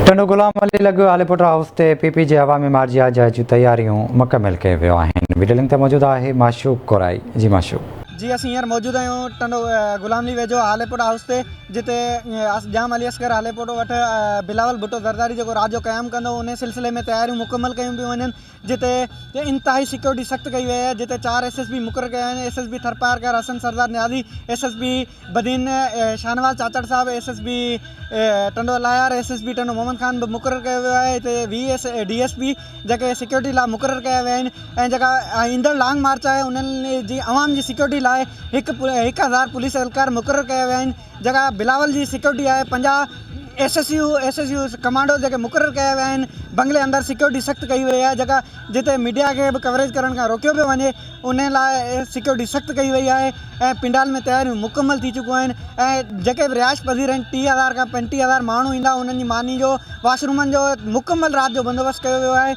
टंडो गुलाम अली लॻ आलेपुर हाउस ते पीपी जे अवामी मार्च आज जूं तैयारियूं मुकमिल कयो वियो आहिनि। वीडियो लिंक ते मौजूद आहे माशूक कोराई। जी माशूक। जी असीं हींअर मौजूदु आहियूं टंडो गुलाम अली वेझो आलेपुर हाउस ते, जिते जाम अली असगर आलेपुर वटि बिलावल भुट्टो ज़रदारी जेको राज जो क़याम कंदो, उन सिलसिले में तैयारियूं मुकमल कयूं पियूं वञनि, जिते इंतिहाई सिक्योरिटी सख़्तु कई वई आहे, जिते 4 SSB मुक़ररु कया आहिनि। SSB थरपारकर हसन सरदार न्याज़ी, SSB बदीन शाहनवाज़ चाचड़ साहब, SSB टंडो लायार, SSB टंडो मोहम्मद ख़ान बि मुक़ररु कयो वियो आहे। हिते DSP जेके सिक्योरिटी लाइ मुक़ररु कया विया आहिनि, ऐं जेका ईंदड़ लॉन्ग मार्च आहे उन्हनि जी अवाम जी सिक्योरिटी लाइ 1000 पुलिस एहलकार मुक़ररु कया विया आहिनि। जेका बिलावल जी सिक्योरिटी आहे 50 SSU कमांडो जेके मुक़ररु कया विया आहिनि। बंगले अंदरि सिक्योरिटी सख़्तु कई वई आहे, जेका जिते मीडिया खे बि कवरेज करण खां रोकियो पियो वञे, उन लाइ सिक्योरिटी सख़्तु कई वई आहे। ऐं पिंडाल में तैयारियूं मुकमल थी चुकियूं आहिनि, ऐं जेके बि रिहाइश पज़ीर आहिनि 30,000 खां 35,000 माण्हू ईंदा, उन्हनि जी मानी जो, वॉशरूमनि जो मुकमल राति जो बंदोबस्तु कयो वियो आहे।